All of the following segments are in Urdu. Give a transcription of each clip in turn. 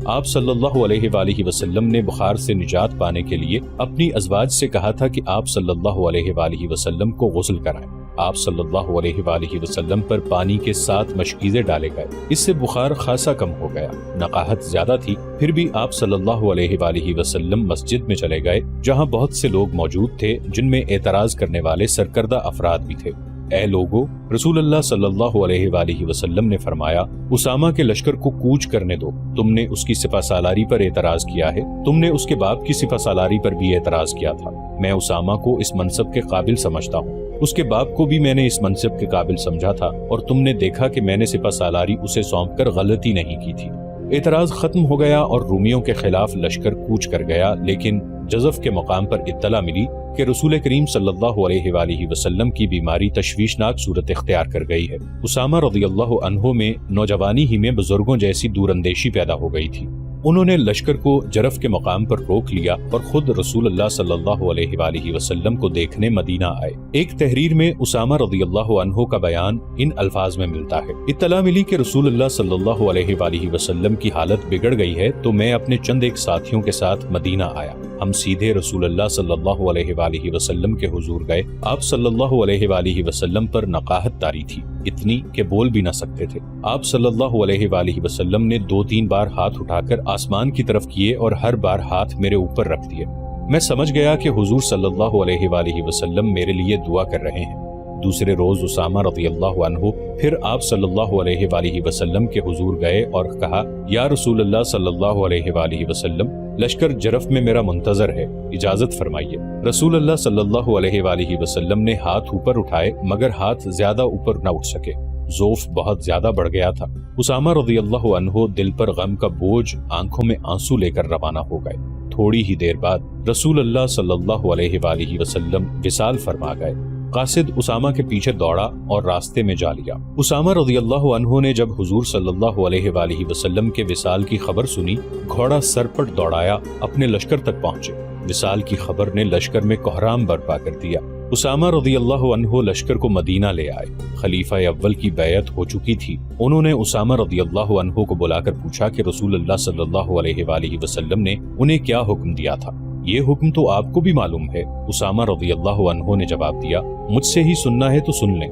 آپ صلی اللہ علیہ وآلہ وسلم نے بخار سے نجات پانے کے لیے اپنی ازواج سے کہا تھا کہ آپ صلی اللہ علیہ وآلہ وسلم کو غسل کرائیں۔ آپ صلی اللہ علیہ وآلہ وسلم پر پانی کے 7 مشکیزیں ڈالے گئے، اس سے بخار خاصا کم ہو گیا۔ نقاہت زیادہ تھی، پھر بھی آپ صلی اللہ علیہ وآلہ وسلم مسجد میں چلے گئے جہاں بہت سے لوگ موجود تھے جن میں اعتراض کرنے والے سرکردہ افراد بھی تھے۔ اے لوگو، رسول اللہ صلی اللہ علیہ وآلہ وسلم نے فرمایا، اسامہ کے لشکر کو کوچ کرنے دو۔ تم نے اس کی سپہ سالاری پر اعتراض کیا ہے، تم نے اس کے باپ کی سپہ سالاری پر بھی اعتراض کیا تھا۔ میں اسامہ کو اس منصب کے قابل سمجھتا ہوں، اس کے باپ کو بھی میں نے اس منصب کے قابل سمجھا تھا، اور تم نے دیکھا کہ میں نے سپہ سالاری اسے سونپ کر غلطی نہیں کی تھی۔ اعتراض ختم ہو گیا اور رومیوں کے خلاف لشکر کوچ کر گیا، لیکن جزف کے مقام پر اطلاع ملی کہ رسول کریم صلی اللہ علیہ وآلہ وسلم کی بیماری تشویشناک صورت اختیار کر گئی ہے۔ اسامہ رضی اللہ عنہ میں نوجوانی ہی میں بزرگوں جیسی دور اندیشی پیدا ہو گئی تھی۔ انہوں نے لشکر کو جرف کے مقام پر روک لیا اور خود رسول اللہ صلی اللہ علیہ وآلہ وسلم کو دیکھنے مدینہ آئے۔ ایک تحریر میں اسامہ رضی اللہ عنہ کا بیان ان الفاظ میں ملتا ہے، اطلاع ملی کہ رسول اللہ صلی اللہ علیہ وآلہ وسلم کی حالت بگڑ گئی ہے تو میں اپنے چند ایک ساتھیوں کے ساتھ مدینہ آیا۔ ہم سیدھے رسول اللہ صلی اللہ علیہ وآلہ وسلم کے حضور گئے۔ آپ صلی اللہ علیہ وآلہ وسلم پر نقاہت طاری تھی، اتنی کہ بول بھی نہ سکتے تھے۔ آپ صلی اللہ علیہ وآلہ وسلم نے 2-3 بار ہاتھ اٹھا کر آسمان کی طرف کیے اور ہر بار ہاتھ میرے اوپر رکھ دیے۔ میں سمجھ گیا کہ حضور صلی اللہ علیہ وآلہ وسلم میرے لیے دعا کر رہے ہیں۔ دوسرے روز اسامہ رضی اللہ عنہ پھر آپ صلی اللہ علیہ وآلہ وسلم کے حضور گئے اور کہا، یا رسول اللہ صلی اللہ علیہ وآلہ وسلم، لشکر جرف میں میرا منتظر ہے، اجازت فرمائیے۔ رسول اللہ صلی اللہ علیہ وآلہ وسلم نے ہاتھ اوپر اٹھائے مگر ہاتھ زیادہ اوپر نہ اٹھ سکے، ذوف بہت زیادہ بڑھ گیا تھا۔ اسامہ رضی اللہ عنہ دل پر غم کا بوجھ، آنکھوں میں آنسو لے کر روانہ ہو گئے۔ تھوڑی ہی دیر بعد رسول اللہ صلی اللہ علیہ وآلہ وسلم وصال فرما گئے۔ قاصد اسامہ کے پیچھے دوڑا اور راستے میں جا لیا۔ اسامہ رضی اللہ عنہ نے جب حضور صلی اللہ علیہ وآلہ وسلم کے وصال کی خبر سنی، گھوڑا سرپٹ دوڑایا، اپنے لشکر تک پہنچے۔ وصال کی خبر نے لشکر میں کوہرام برپا کر دیا۔ اسامہ رضی اللہ عنہ لشکر کو مدینہ لے آئے۔ خلیفہ اول کی بیعت ہو چکی تھی۔ انہوں نے اسامہ رضی اللہ عنہ کو بلا کر پوچھا کہ رسول اللہ صلی اللہ علیہ وآلہ وسلم نے انہیں کیا حکم دیا تھا؟ یہ حکم تو آپ کو بھی معلوم ہے۔ اسامہ رضی اللہ عنہ نے جواب دیا، مجھ سے ہی سننا ہے تو سن لیں۔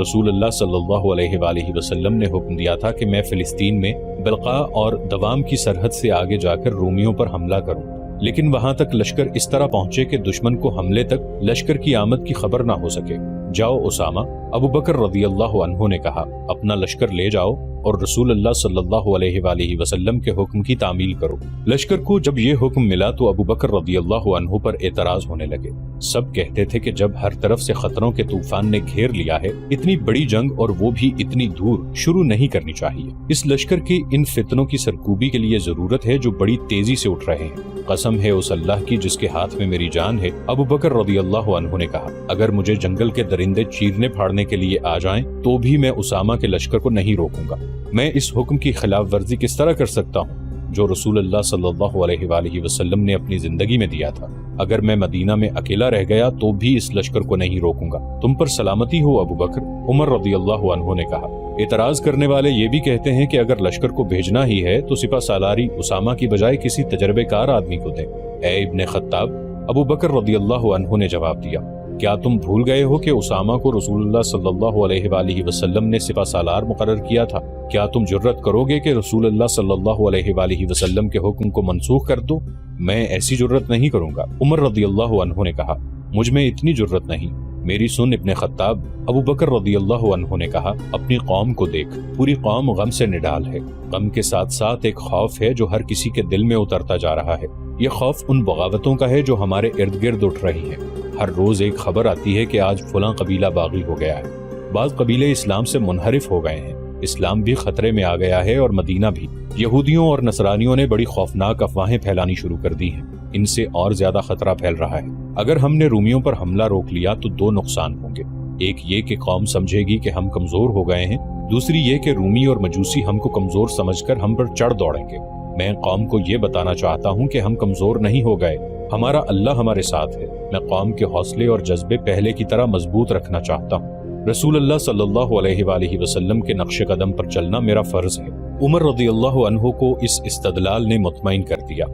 رسول اللہ صلی اللہ علیہ وآلہ وسلم نے حکم دیا تھا کہ میں فلسطین میں بلقاء اور دوام کی سرحد سے آگے جا کر رومیوں پر حملہ کروں، لیکن وہاں تک لشکر اس طرح پہنچے کہ دشمن کو حملے تک لشکر کی آمد کی خبر نہ ہو سکے۔ جاؤ اسامہ، ابو بکر رضی اللہ عنہ نے کہا، اپنا لشکر لے جاؤ اور رسول اللہ صلی اللہ علیہ وآلہ وسلم کے حکم کی تعمیل کرو۔ لشکر کو جب یہ حکم ملا تو ابو بکر رضی اللہ عنہ پر اعتراض ہونے لگے۔ سب کہتے تھے کہ جب ہر طرف سے خطروں کے طوفان نے گھیر لیا ہے، اتنی بڑی جنگ اور وہ بھی اتنی دور شروع نہیں کرنی چاہیے۔ اس لشکر کی ان فتنوں کی سرکوبی کے لیے ضرورت ہے جو بڑی تیزی سے اٹھ رہے ہیں۔ قسم ہے اس اللہ کی جس کے ہاتھ میں میری جان ہے، ابو بکر رضی اللہ عنہ نے کہا، اگر مجھے جنگل کے درندے چیرنے پھاڑنے کے لیے آ جائیں تو بھی میں اسامہ کے لشکر کو نہیں روکوں گا۔ میں اس حکم کی خلاف ورزی کس طرح کر سکتا ہوں جو رسول اللہ صلی اللہ علیہ وآلہ وسلم نے اپنی زندگی میں دیا تھا؟ اگر میں مدینہ میں اکیلا رہ گیا تو بھی اس لشکر کو نہیں روکوں گا۔ تم پر سلامتی ہو ابو بکر، عمر رضی اللہ عنہ نے کہا۔ اعتراض کرنے والے یہ بھی کہتے ہیں کہ اگر لشکر کو بھیجنا ہی ہے تو سپہ سالاری اسامہ کی بجائے کسی تجربے کار آدمی کو دیں۔ اے ابن خطاب، ابو بکر رضی اللہ عنہ نے جواب دیا، کیا تم بھول گئے ہو کہ اسامہ کو رسول اللہ صلی اللہ علیہ وآلہ وسلم نے سپہ سالار مقرر کیا تھا؟ کیا تم جرت کرو گے کہ رسول اللہ صلی اللہ علیہ وآلہ وسلم کے حکم کو منسوخ کر دو؟ میں ایسی جرت نہیں کروں گا۔ عمر رضی اللہ عنہ نے کہا، مجھ میں اتنی جرت نہیں، میری سن ابن خطاب۔ ابو بکر رضی اللہ عنہ نے کہا، اپنی قوم کو دیکھ، پوری قوم غم سے نڈال ہے۔ غم کے ساتھ ساتھ ایک خوف ہے جو ہر کسی کے دل میں اترتا جا رہا ہے۔ یہ خوف ان بغاوتوں کا ہے جو ہمارے ارد گرد اٹھ رہی ہیں۔ ہر روز ایک خبر آتی ہے کہ آج فلاں قبیلہ باغی ہو گیا ہے۔ بعض قبیلے اسلام سے منحرف ہو گئے ہیں۔ اسلام بھی خطرے میں آ گیا ہے اور مدینہ بھی۔ یہودیوں اور نصرانیوں نے بڑی خوفناک افواہیں پھیلانی شروع کر دی ہیں۔ ان سے اور زیادہ خطرہ پھیل رہا ہے۔ اگر ہم نے رومیوں پر حملہ روک لیا تو دو نقصان ہوں گے۔ ایک یہ کہ قوم سمجھے گی کہ ہم کمزور ہو گئے ہیں، دوسری یہ کہ رومی اور مجوسی ہم کو کمزور سمجھ کر ہم پر چڑھ دوڑیں گے۔ میں قوم کو یہ بتانا چاہتا ہوں کہ ہم کمزور نہیں ہو گئے، ہمارا اللہ ہمارے ساتھ ہے۔ میں قوم کے حوصلے اور جذبے پہلے کی طرح مضبوط رکھنا چاہتا ہوں۔ رسول اللہ صلی اللہ علیہ وآلہ وسلم کے نقش قدم پر چلنا میرا فرض ہے۔ عمر رضی اللہ عنہ کو اس استدلال نے مطمئن کر دیا۔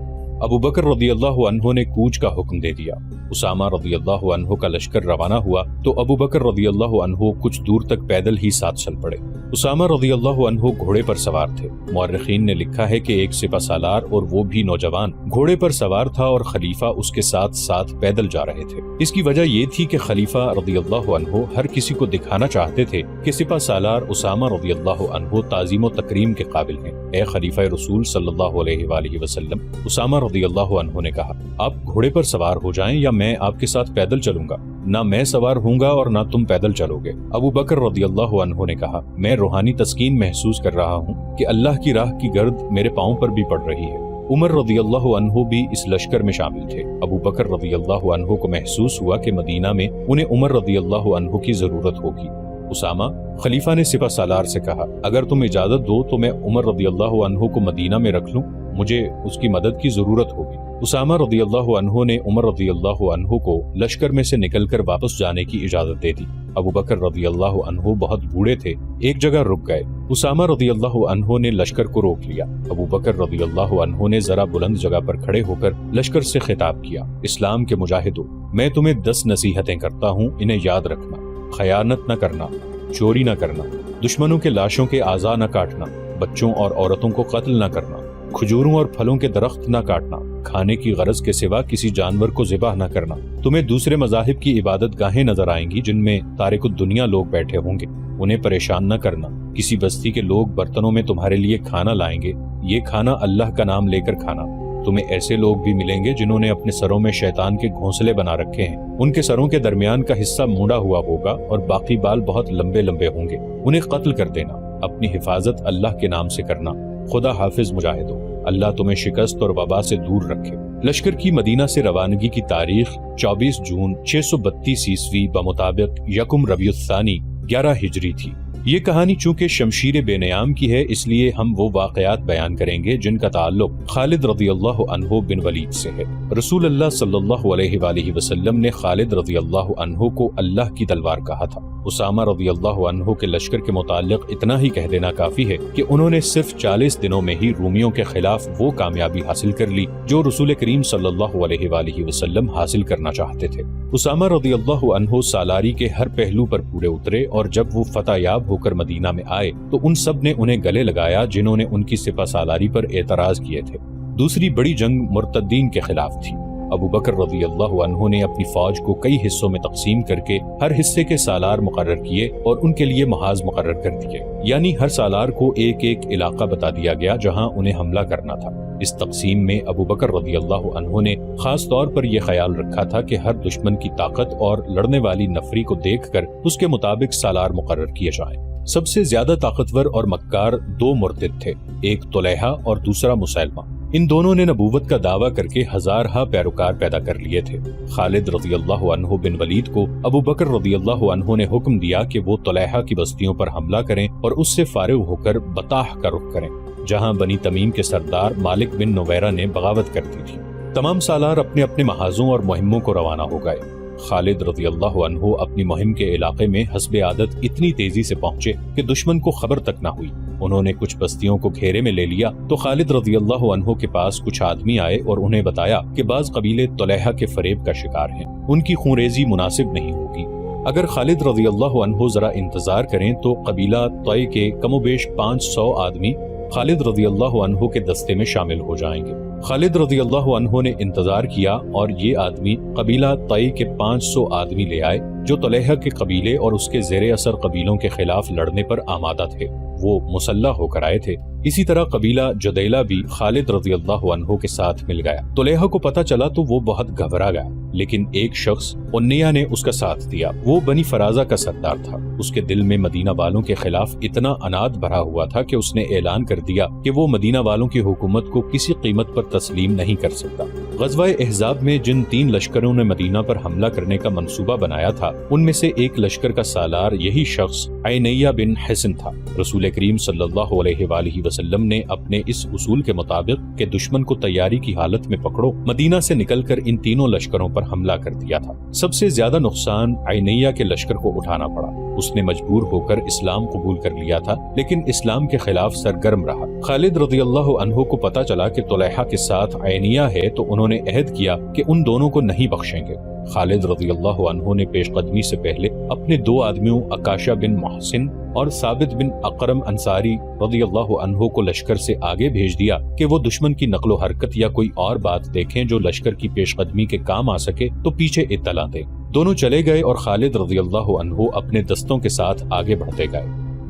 ابو بکر رضی اللہ عنہ نے کوچ کا حکم دے دیا۔ اسامہ رضی اللہ عنہ کا لشکر روانہ ہوا تو ابو بکر رضی اللہ عنہ کچھ دور تک پیدل ہی ساتھ چل پڑے۔ اسامہ رضی اللہ عنہ گھوڑے پر سوار تھے۔ مورخین نے لکھا ہے کہ ایک سپہ سالار اور وہ بھی نوجوان گھوڑے پر سوار تھا اور خلیفہ اس کے ساتھ ساتھ پیدل جا رہے تھے۔ اس کی وجہ یہ تھی کہ خلیفہ رضی اللہ عنہ ہر کسی کو دکھانا چاہتے تھے کہ سپہ سالار اسامہ رضی اللہ عنہ تعظیم و تکریم کے قابل ہیں۔ اے خلیفہ رسول صلی اللہ علیہ وآلہ وسلم، اسامہ رضی اللہ عنہ نے کہا، آپ گھوڑے پر سوار ہو جائیں یا میں آپ کے ساتھ پیدل چلوں گا؟ نہ میں سوار ہوں گا اور نہ تم پیدل چلو گے۔ ابو بکر رضی اللہ عنہ نے کہا، میں روحانی تسکین محسوس کر رہا ہوں کہ اللہ کی راہ کی گرد میرے پاؤں پر بھی پڑ رہی ہے۔ عمر رضی اللہ عنہ بھی اس لشکر میں شامل تھے۔ ابو بکر رضی اللہ عنہ کو محسوس ہوا کہ مدینہ میں انہیں عمر رضی اللہ عنہ کی ضرورت ہوگی۔ اسامہ، خلیفہ نے سپہ سالار سے کہا، اگر تم اجازت دو تو میں عمر رضی اللہ عنہ کو مدینہ میں رکھ لوں، مجھے اس کی مدد کی ضرورت ہوگی۔ اسامہ رضی اللہ عنہ نے عمر رضی اللہ عنہ کو لشکر میں سے نکل کر واپس جانے کی اجازت دے دی۔ ابو بکر رضی اللہ عنہ بہت بوڑھے تھے، ایک جگہ رک گئے۔ اسامہ رضی اللہ عنہ نے لشکر کو روک لیا۔ ابو بکر رضی اللہ عنہ نے ذرا بلند جگہ پر کھڑے ہو کر لشکر سے خطاب کیا، اسلام کے مجاہدوں، میں تمہیں 10 نصیحتیں کرتا ہوں، انہیں یاد رکھنا۔ خیانت نہ کرنا، چوری نہ کرنا، دشمنوں کے لاشوں کے اعضاء نہ کاٹنا، بچوں اور عورتوں کو قتل نہ کرنا، کھجوروں اور پھلوں کے درخت نہ کاٹنا، کھانے کی غرض کے سوا کسی جانور کو ذبح نہ کرنا۔ تمہیں دوسرے مذاہب کی عبادت گاہیں نظر آئیں گی جن میں تارک الدنیا لوگ بیٹھے ہوں گے، انہیں پریشان نہ کرنا۔ کسی بستی کے لوگ برتنوں میں تمہارے لیے کھانا لائیں گے، یہ کھانا اللہ کا نام لے کر کھانا۔ تمہیں ایسے لوگ بھی ملیں گے جنہوں نے اپنے سروں میں شیطان کے گھونسلے بنا رکھے ہیں، ان کے سروں کے درمیان کا حصہ مونڈا ہوا ہوگا اور باقی بال بہت لمبے لمبے ہوں گے، انہیں قتل کر دینا۔ اپنی حفاظت اللہ کے نام سے کرنا۔ خدا حافظ مجاہدوں، اللہ تمہیں شکست اور وبا سے دور رکھے۔ لشکر کی مدینہ سے روانگی کی تاریخ 24 جون 632 عیسوی بمطابق 1 ربیع الثانی 11 ہجری تھی۔ یہ کہانی چونکہ شمشیر بے نیام کی ہے، اس لیے ہم وہ واقعات بیان کریں گے جن کا تعلق خالد رضی اللہ عنہ بن ولید سے ہے۔ رسول اللہ صلی اللہ علیہ وآلہ وسلم نے خالد رضی اللہ عنہ کو اللہ کی تلوار کہا تھا۔ اسامہ رضی اللہ عنہ کے لشکر کے متعلق اتنا ہی کہہ دینا کافی ہے کہ انہوں نے صرف 40 دنوں میں ہی رومیوں کے خلاف وہ کامیابی حاصل کر لی جو رسول کریم صلی اللہ علیہ وآلہ وسلم حاصل کرنا چاہتے تھے۔ اسامہ رضی اللہ عنہ سالاری کے ہر پہلو پر پورے اترے اور جب وہ فتح یاب ہو کر مدینہ میں آئے تو ان سب نے انہیں گلے لگایا جنہوں نے ان کی سپہ سالاری پر اعتراض کیے تھے۔ دوسری بڑی جنگ مرتدین کے خلاف تھی۔ ابو بکر رضی اللہ عنہ نے اپنی فوج کو کئی حصوں میں تقسیم کر کے ہر حصے کے سالار مقرر کیے اور ان کے لیے محاذ مقرر کر دیے، یعنی ہر سالار کو ایک ایک علاقہ بتا دیا گیا جہاں انہیں حملہ کرنا تھا۔ اس تقسیم میں ابو بکر رضی اللہ عنہ نے خاص طور پر یہ خیال رکھا تھا کہ ہر دشمن کی طاقت اور لڑنے والی نفری کو دیکھ کر اس کے مطابق سالار مقرر کیے جائیں۔ سب سے زیادہ طاقتور اور مکار 2 مرتد تھے، ایک طلحہ اور دوسرا مسیلمہ۔ ان دونوں نے نبوت کا دعویٰ کر کے ہزارہا پیروکار پیدا کر لیے تھے۔ خالد رضی اللہ عنہ بن ولید کو ابو بکر رضی اللہ عنہ نے حکم دیا کہ وہ طلحہ کی بستیوں پر حملہ کریں اور اس سے فارغ ہو کر بطاح کا رخ کریں، جہاں بنی تمیم کے سردار مالک بن نویرہ نے بغاوت کر دی تھی۔ تمام سالار اپنے اپنے محاذوں اور مہموں کو روانہ ہو گئے۔ خالد رضی اللہ عنہ اپنی مہم کے علاقے میں حسب عادت اتنی تیزی سے پہنچے کہ دشمن کو خبر تک نہ ہوئی۔ انہوں نے کچھ بستیوں کو گھیرے میں لے لیا تو خالد رضی اللہ عنہ کے پاس کچھ آدمی آئے اور انہیں بتایا کہ بعض قبیلے طلحہ کے فریب کا شکار ہیں، ان کی خونریزی مناسب نہیں ہوگی۔ اگر خالد رضی اللہ عنہ ذرا انتظار کریں تو قبیلہ طے کے کم و بیش 500 آدمی خالد رضی اللہ عنہ کے دستے میں شامل ہو جائیں گے۔ خالد رضی اللہ عنہ نے انتظار کیا اور یہ آدمی قبیلہ طے کے 500 آدمی لے آئے جو طلحہ کے قبیلے اور اس کے زیر اثر قبیلوں کے خلاف لڑنے پر آمادہ تھے۔ وہ مسلح ہو کر آئے تھے۔ اسی طرح قبیلہ جدیلہ بھی خالد رضی اللہ عنہ کے ساتھ مل گیا۔ طلحہ کو پتہ چلا تو وہ بہت گھبرا گیا، لیکن ایک شخص انیہ نے اس کا ساتھ دیا۔ وہ بنی فرازہ کا سردار تھا۔ اس کے دل میں مدینہ والوں کے خلاف اتنا اناد بھرا ہوا تھا کہ اس نے اعلان کر دیا کہ وہ مدینہ والوں کی حکومت کو کسی قیمت پر تسلیم نہیں کر سکتا۔ غزوہ احزاب میں جن 3 لشکروں نے مدینہ پر حملہ کرنے کا منصوبہ بنایا تھا، ان میں سے ایک لشکر کا سالار یہی شخص عینیہ بن حصن تھا۔ رسول کریم صلی اللہ علیہ وآلہ وسلم نے اپنے اس اصول کے مطابق کہ دشمن کو تیاری کی حالت میں پکڑو، مدینہ سے نکل کر ان تینوں لشکروں پر حملہ کر دیا تھا۔ سب سے زیادہ نقصان عینیہ کے لشکر کو اٹھانا پڑا۔ اس نے مجبور ہو کر اسلام قبول کر لیا تھا، لیکن اسلام کے خلاف سرگرم رہا۔ خالد رضی اللہ عنہ کو پتا چلا کہ طلحہ کے ساتھ عینیہ ہے تو انہوں نے عہد کیا کہ ان دونوں کو نہیں بخشیں گے۔ خالد رضی اللہ عنہ نے پیش قدمی سے پہلے اپنے 2 آدمیوں عکاشہ بن محسن اور ثابت بن اقرم انصاری رضی اللہ عنہ کو لشکر سے آگے بھیج دیا کہ وہ دشمن کی نقل و حرکت یا کوئی اور بات دیکھیں جو لشکر کی پیش قدمی کے کام آ سکے تو پیچھے اطلاع دیں۔ دونوں چلے گئے اور خالد رضی اللہ عنہ اپنے دستوں کے ساتھ آگے بڑھتے گئے۔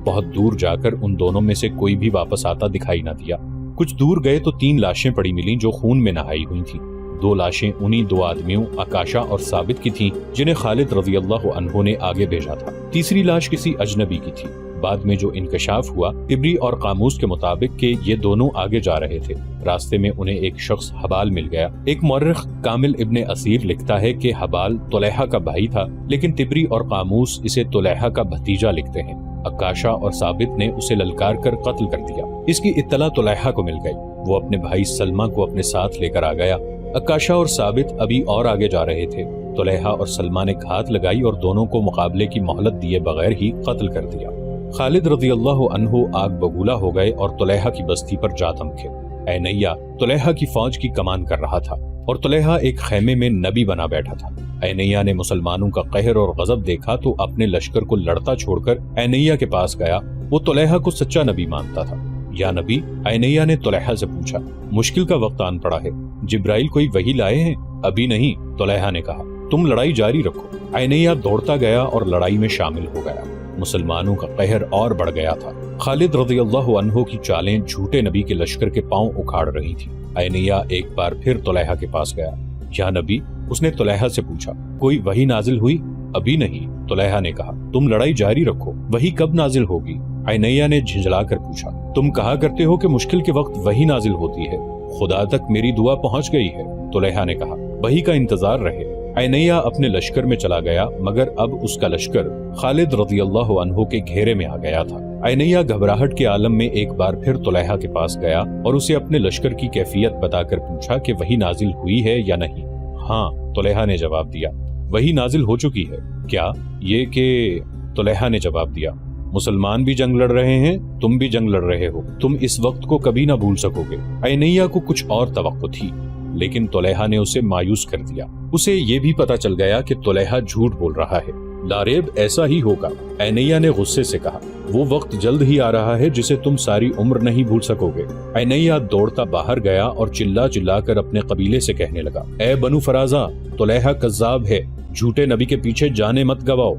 بہت دور جا کر ان دونوں میں سے کوئی بھی واپس آتا دکھائی نہ دیا۔ کچھ دور گئے تو 3 لاشیں پڑی ملیں جو خون میں نہائی ہوئی تھیں۔ 2 لاشیں انہی 2 آدمیوں عکاشہ اور ثابت کی تھیں جنہیں خالد رضی اللہ عنہ نے آگے بھیجا تھا۔ تیسری لاش کسی اجنبی کی تھی۔ بعد میں جو انکشاف ہوا، طبری اور قاموس کے مطابق کہ یہ دونوں آگے جا رہے تھے۔ راستے میں انہیں ایک شخص حبال مل گیا۔ ایک مورخ کامل ابن اسیر لکھتا ہے کہ حبال طلحہ کا بھائی تھا، لیکن طبری اور قاموس اسے طلحہ کا بھتیجا لکھتے ہیں۔ عکاشہ اور ثابت نے اسے للکار کر قتل کر دیا۔ اس کی اطلاع طلحہ کو مل گئی۔ وہ اپنے بھائی سلمہ کو اپنے ساتھ لے کر آ گیا۔ عکاشہ اور ثابت ابھی اور آگے جا رہے تھے۔ طلحہ اور سلمہ نے گھات لگائی اور دونوں کو مقابلے کی مہلت دیے بغیر ہی قتل کر دیا۔ خالد رضی اللہ عنہ آگ بگولا ہو گئے اور طلحہ کی بستی پر جا تھمکے۔ عینیہ طلحہ کی فوج کی کمان کر رہا تھا اور طلحہ ایک خیمے میں نبی بنا بیٹھا تھا۔ عینیہ نے مسلمانوں کا قہر اور غضب دیکھا تو اپنے لشکر کو لڑتا چھوڑ کر عینیہ کے پاس گیا۔ وہ طلحہ کو سچا نبی مانتا تھا۔ یا نبی، عینیہ نے طلحہ سے پوچھا، مشکل کا وقت آن پڑا ہے، جبرائیل کوئی وحی لائے ہیں؟ ابھی نہیں، طلحہ نے کہا، تم لڑائی جاری رکھو۔ عینیہ دوڑتا گیا اور لڑائی میں شامل ہو گیا۔ مسلمانوں کا قہر اور بڑھ گیا تھا۔ خالد رضی اللہ عنہ کی چالیں جھوٹے نبی کے لشکر کے پاؤں اکھاڑ رہی تھی۔ عینیہ ایک بار پھر طلحہ کے پاس گیا۔ یا نبی، اس نے طلحہ سے پوچھا، کوئی وحی نازل ہوئی؟ ابھی نہیں، طلحہ نے کہا، تم لڑائی جاری رکھو، وحی کب نازل ہوگی؟ عینیہ نے جھنجلا کر پوچھا، تم کہا کرتے ہو کہ مشکل کے وقت وحی نازل ہوتی ہے، خدا تک میری دعا پہنچ گئی ہے۔ طلحہ نے کہا، وحی کا انتظار رہے۔ عینیہ اپنے لشکر میں چلا گیا، مگر اب اس کا لشکر خالد رضی اللہ عنہ کے گھیرے میں آ گیا تھا۔ عینیہ گھبراہٹ کے عالم میں ایک بار پھر طلحہ کے پاس گیا اور اسے اپنے لشکر کی کیفیت بتا کر پوچھا کہ وحی نازل ہوئی ہے یا نہیں۔ ہاں، طلحہ نے جواب دیا، وحی نازل ہو چکی ہے۔ کیا یہ کہ؟ طلحہ نے جواب دیا، مسلمان بھی جنگ لڑ رہے ہیں، تم بھی جنگ لڑ رہے ہو، تم اس وقت کو کبھی نہ بھول سکو گے۔ عینیہ کو کچھ اور توقع تھی، لیکن طلحہ نے اسے مایوس کر دیا۔ اسے یہ بھی پتا چل گیا کہ طلحہ جھوٹ بول رہا ہے۔ لاریب ایسا ہی ہوگا، عینیہ نے غصے سے کہا، وہ وقت جلد ہی آ رہا ہے جسے تم ساری عمر نہیں بھول سکو گے۔ عینیہ دوڑتا باہر گیا اور چلا چلا کر اپنے قبیلے سے کہنے لگا، اے بنو فرازہ، طلحہ کذاب ہے، جھوٹے نبی کے پیچھے جانیں مت گواؤ،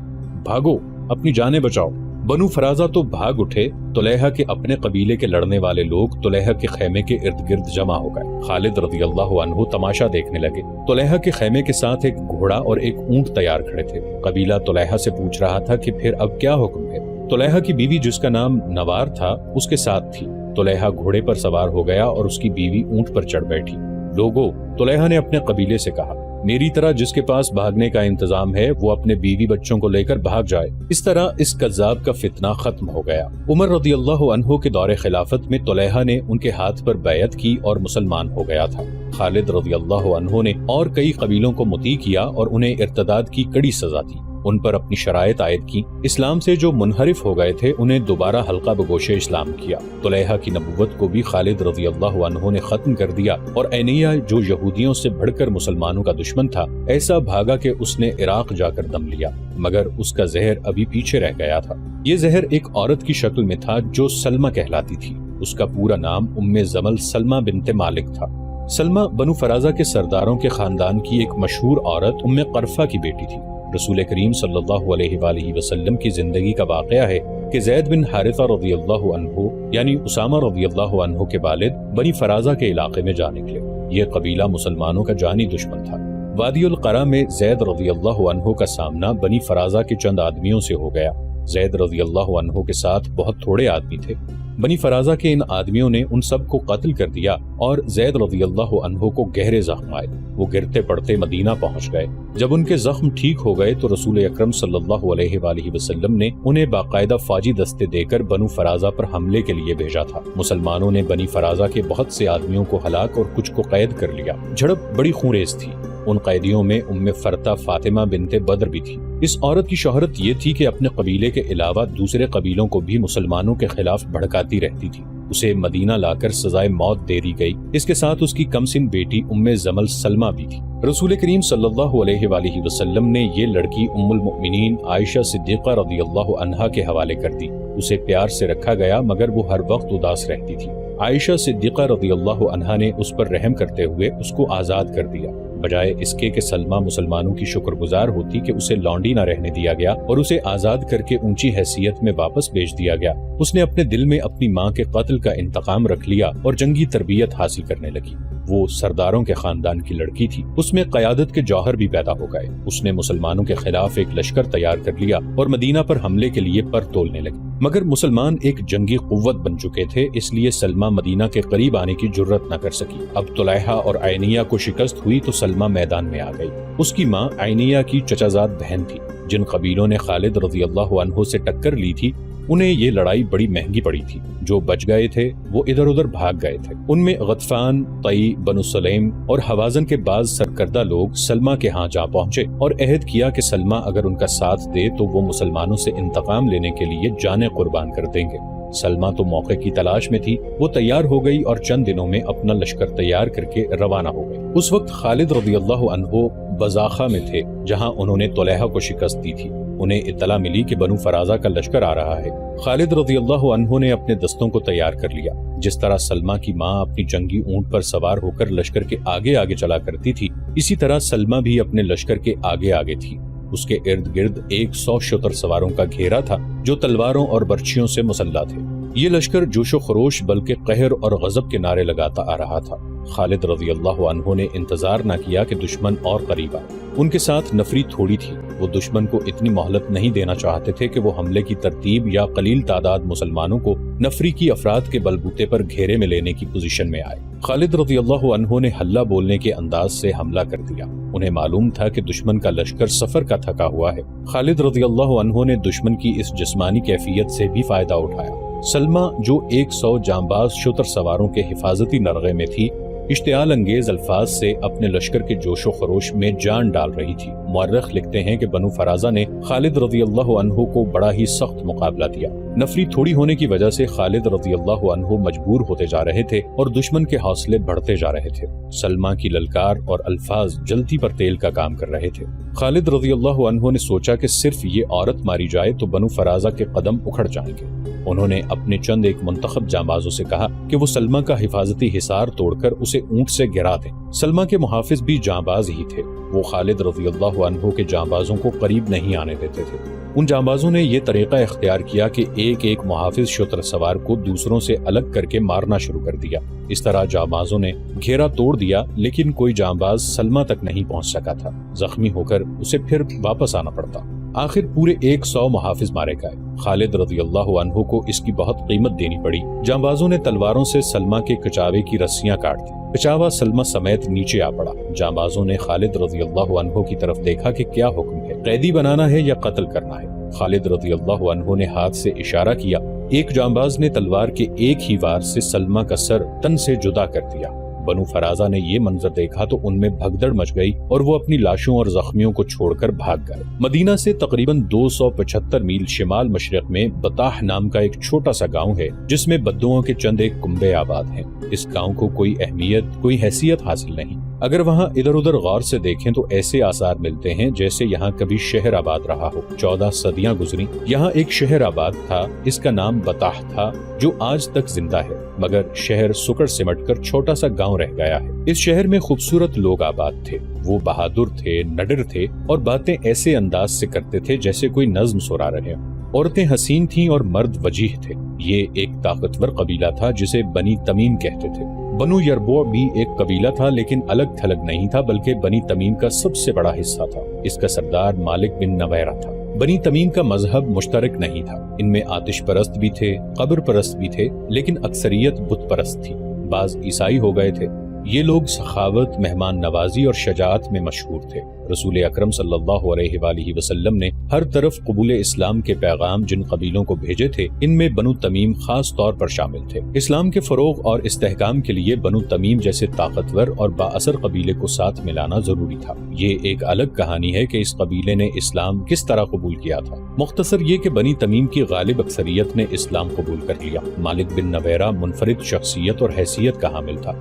بھاگو، اپنی جانیں بچاؤ۔ بنو فرازہ تو بھاگ اٹھے۔ طلحہ کے اپنے قبیلے کے لڑنے والے لوگ طلحہ کے خیمے کے ارد گرد جمع ہو گئے۔ خالد رضی اللہ عنہ تماشا دیکھنے لگے۔ طلحہ کے خیمے کے ساتھ ایک گھوڑا اور ایک اونٹ تیار کھڑے تھے۔ قبیلہ طلحہ سے پوچھ رہا تھا کہ پھر اب کیا حکم ہے؟ طلحہ کی بیوی جس کا نام نوار تھا اس کے ساتھ تھی۔ طلحہ گھوڑے پر سوار ہو گیا اور اس کی بیوی اونٹ پر چڑھ بیٹھی۔ لوگو، طلحہ نے اپنے قبیلے سے کہا، میری طرح جس کے پاس بھاگنے کا انتظام ہے وہ اپنے بیوی بچوں کو لے کر بھاگ جائے۔ اس طرح اس کذاب کا فتنہ ختم ہو گیا۔ عمر رضی اللہ عنہ کے دور خلافت میں طلحہ نے ان کے ہاتھ پر بیعت کی اور مسلمان ہو گیا تھا۔ خالد رضی اللہ عنہ نے اور کئی قبیلوں کو مطیع کیا اور انہیں ارتداد کی کڑی سزا دی۔ ان پر اپنی شرائط عائد کی۔ اسلام سے جو منحرف ہو گئے تھے انہیں دوبارہ حلقہ بگوش اسلام کیا۔ طلحہ کی نبوت کو بھی خالد رضی اللہ عنہ نے ختم کر دیا اور عینیہ جو یہودیوں سے بڑھ کر مسلمانوں کا دشمن تھا ایسا بھاگا کہ اس نے عراق جا کر دم لیا، مگر اس کا زہر ابھی پیچھے رہ گیا تھا۔ یہ زہر ایک عورت کی شکل میں تھا جو سلمہ کہلاتی تھی۔ اس کا پورا نام زمل سلمہ بنت مالک تھا۔ سلمہ بنو فرازہ کے سرداروں کے خاندان کی ایک مشہور عورت قرفہ کی بیٹی تھی۔ رسول کریم صلی اللہ علیہ وآلہ وسلم کی زندگی کا واقعہ ہے کہ زید بن حارثہ رضی اللہ عنہ یعنی اسامہ رضی اللہ عنہ کے والد بنی فرازہ کے علاقے میں جا نکلے۔ یہ قبیلہ مسلمانوں کا جانی دشمن تھا۔ وادی القرا میں زید رضی اللہ عنہ کا سامنا بنی فرازہ کے چند آدمیوں سے ہو گیا۔ زید رضی اللہ عنہ کے ساتھ بہت تھوڑے آدمی تھے۔ بنی فرازہ کے ان آدمیوں نے ان سب کو قتل کر دیا اور زید رضی اللہ عنہ کو گہرے زخم آئے۔ وہ گرتے پڑتے مدینہ پہنچ گئے۔ جب ان کے زخم ٹھیک ہو گئے تو رسول اکرم صلی اللہ علیہ وآلہ وسلم نے انہیں باقاعدہ فوجی دستے دے کر بنو فرازہ پر حملے کے لیے بھیجا تھا۔ مسلمانوں نے بنی فرازہ کے بہت سے آدمیوں کو ہلاک اور کچھ کو قید کر لیا۔ جھڑپ بڑی خونریز تھی۔ ان قیدیوں میں ام فرتا فاطمہ بنت بدر بھی تھی۔ اس عورت کی شہرت یہ تھی کہ اپنے قبیلے کے علاوہ دوسرے قبیلوں کو بھی مسلمانوں کے خلاف بھڑکاتی رہتی تھی۔ اسے مدینہ لا کر سزائے موت دے دی گئی۔ اس کے ساتھ اس کی کم سن بیٹی ام زمل سلمہ بھی تھی۔ رسول کریم صلی اللہ علیہ وآلہ وسلم نے یہ لڑکی ام المؤمنین عائشہ صدیقہ رضی اللہ عنہا کے حوالے کر دی۔ اسے پیار سے رکھا گیا مگر وہ ہر وقت اداس رہتی تھی۔ عائشہ صدیقہ رضی اللہ عنہا نے اس پر رحم کرتے ہوئے اس کو آزاد کر دیا، بجائے اس کے کہ سلمہ مسلمانوں کی شکر گزار ہوتی کہ اسے لونڈی نہ رہنے دیا گیا اور اسے آزاد کر کے اونچی حیثیت میں واپس بھیج دیا گیا۔ اس نے اپنے دل میں اپنی ماں کے قتل کا انتقام رکھ لیا اور جنگی تربیت حاصل کرنے لگی۔ وہ سرداروں کے خاندان کی لڑکی تھی، اس میں قیادت کے جوہر بھی پیدا ہو گئے۔ اس نے مسلمانوں کے خلاف ایک لشکر تیار کر لیا اور مدینہ پر حملے کے لیے پر تولنے لگی، مگر مسلمان ایک جنگی قوت بن چکے تھے، اس لیے سلمہ مدینہ کے قریب آنے کی جرت نہ کر سکی۔ اب طلحہ اور عینیہ کو شکست ہوئی تو سلمہ میدان میں آ گئی۔ اس کی ماں عینیہ کی چچا زاد بہن تھی۔ جن قبیلوں نے خالد رضی اللہ عنہ سے ٹکر لی تھی انہیں یہ لڑائی بڑی مہنگی پڑی تھی۔ جو بچ گئے تھے وہ ادھر ادھر بھاگ گئے تھے۔ ان میں غطفان، طئی، بنو سلیم اور حوازن کے بعض سرکردہ لوگ سلمہ کے ہاں جا پہنچے اور عہد کیا کہ سلمہ اگر ان کا ساتھ دے تو وہ مسلمانوں سے انتقام لینے کے لیے جانیں قربان کر دیں گے۔ سلمہ تو موقع کی تلاش میں تھی، وہ تیار ہو گئی اور چند دنوں میں اپنا لشکر تیار کر کے روانہ ہو گئی۔ اس وقت خالد رضی اللہ عنہ بزاخہ میں تھے جہاں انہوں نے طلحہ کو شکست دی تھی۔ انہیں اطلاع ملی کہ بنو فرازہ کا لشکر آ رہا ہے۔ خالد رضی اللہ عنہ نے اپنے دستوں کو تیار کر لیا۔ جس طرح سلمہ کی ماں اپنی جنگی اونٹ پر سوار ہو کر لشکر کے آگے آگے چلا کرتی تھی، اسی طرح سلمہ بھی اپنے لشکر کے آگے آگے تھی۔ اس کے ارد گرد 100 شتر سواروں کا گھیرا تھا جو تلواروں اور برچھیوں سے مسلح تھے۔ یہ لشکر جوش و خروش بلکہ قہر اور غضب کے نعرے لگاتا آ رہا تھا۔ خالد رضی اللہ عنہ نے انتظار نہ کیا کہ دشمن اور قریب آئے۔ ان کے ساتھ نفری تھوڑی تھی، وہ دشمن کو اتنی مہلت نہیں دینا چاہتے تھے کہ وہ حملے کی ترتیب یا قلیل تعداد مسلمانوں کو نفری کی افراد کے بلبوتے پر گھیرے میں لینے کی پوزیشن میں آئے۔ خالد رضی اللہ عنہ نے ہلہ بولنے کے انداز سے حملہ کر دیا۔ انہیں معلوم تھا کہ دشمن کا لشکر سفر کا تھکا ہوا ہے۔ خالد رضی اللہ عنہ نے دشمن کی اس جسمانی کیفیت سے بھی فائدہ اٹھایا۔ سلمہ جو 100 جانباز شتر سواروں کے حفاظتی نرغے میں تھی، اشتعال انگیز الفاظ سے اپنے لشکر کے جوش و خروش میں جان ڈال رہی تھی۔ مورخ لکھتے ہیں کہ بنو فرازہ نے خالد رضی اللہ عنہ کو بڑا ہی سخت مقابلہ دیا۔ نفری تھوڑی ہونے کی وجہ سے خالد رضی اللہ عنہ مجبور ہوتے جا رہے تھے اور دشمن کے حوصلے بڑھتے جا رہے تھے۔ سلمہ کی للکار اور الفاظ جلتی پر تیل کا کام کر رہے تھے۔ خالد رضی اللہ عنہ نے سوچا کہ صرف یہ عورت ماری جائے تو بنو فرازہ کے قدم اکھڑ جائیں گے۔ انہوں نے اپنے چند ایک منتخب جانبازوں سے کہا کہ وہ سلمہ کا حفاظتی حصار توڑ کر اسے اونٹ سے گرا دیں۔ سلمہ کے محافظ بھی جانباز ہی تھے، وہ خالد رضی اللہ عنہ کے جانبازوں کو قریب نہیں آنے دیتے تھے۔ ان جانبازوں نے یہ طریقہ اختیار کیا کہ ایک ایک محافظ شتر سوار کو دوسروں سے الگ کر کے مارنا شروع کر دیا۔ اس طرح جانبازوں نے گھیرا توڑ دیا لیکن کوئی جانباز سلمہ تک نہیں پہنچ سکا تھا۔ زخمی ہو کر اسے پھر واپس آنا پڑتا۔ آخر پورے 100 محافظ مارے گئے۔ خالد رضی اللہ عنہ کو اس کی بہت قیمت دینی پڑی۔ جانبازوں نے تلواروں سے سلمہ کے کچاوے کی رسیاں کاٹ دی۔ کچاوا سلمہ سمیت نیچے آ پڑا۔ جانبازوں نے خالد رضی اللہ عنہ کی طرف دیکھا کہ کیا حکم ہے، قیدی بنانا ہے یا قتل کرنا ہے۔ خالد رضی اللہ عنہ نے ہاتھ سے اشارہ کیا۔ ایک جانباز نے تلوار کے ایک ہی وار سے سلمہ کا سر تن سے جدا کر دیا۔ بنو فرازہ نے یہ منظر دیکھا تو ان میں بھگدڑ مچ گئی اور وہ اپنی لاشوں اور زخمیوں کو چھوڑ کر بھاگ گئے۔ مدینہ سے تقریباً 275 میل شمال مشرق میں بطاح نام کا ایک چھوٹا سا گاؤں ہے جس میں بدوؤں کے چند ایک کنبے آباد ہیں۔ اس گاؤں کو کوئی اہمیت، کوئی حیثیت حاصل نہیں۔ اگر وہاں ادھر ادھر غور سے دیکھیں تو ایسے آثار ملتے ہیں جیسے یہاں کبھی شہر آباد رہا ہو۔ 14 صدیاں گزری، یہاں ایک شہر آباد تھا، اس کا نام بطاح تھا، جو آج تک زندہ ہے، مگر شہر سکڑ سمٹ کر چھوٹا سا گاؤں رہ گیا ہے۔ اس شہر میں خوبصورت لوگ آباد تھے، وہ بہادر تھے، نڈر تھے اور باتیں ایسے انداز سے کرتے تھے جیسے کوئی نظم سنا رہے ہوں۔ عورتیں حسین تھیں اور مرد وجیح تھے۔ یہ ایک طاقتور قبیلہ تھا جسے بنی تمیم کہتے تھے۔ بنو یربوع بھی ایک قبیلہ تھا لیکن الگ تھلگ نہیں تھا، بلکہ بنی تمیم کا سب سے بڑا حصہ تھا۔ اس کا سردار مالک بن نویرہ تھا۔ بنی تمیم کا مذہب مشترک نہیں تھا، ان میں آتش پرست بھی تھے، قبر پرست بھی تھے، لیکن اکثریت بت پرست تھی۔ بعض عیسائی ہو گئے تھے۔ یہ لوگ سخاوت، مہمان نوازی اور شجاعت میں مشہور تھے۔ رسول اکرم صلی اللہ علیہ وآلہ وسلم نے ہر طرف قبول اسلام کے پیغام جن قبیلوں کو بھیجے تھے، ان میں بنو تمیم خاص طور پر شامل تھے۔ اسلام کے فروغ اور استحکام کے لیے بنو تمیم جیسے طاقتور اور بااثر قبیلے کو ساتھ ملانا ضروری تھا۔ یہ ایک الگ کہانی ہے کہ اس قبیلے نے اسلام کس طرح قبول کیا تھا۔ مختصر یہ کہ بنی تمیم کی غالب اکثریت نے اسلام قبول کر لیا۔ مالک بن نویرہ منفرد شخصیت اور حیثیت کا حامل تھا۔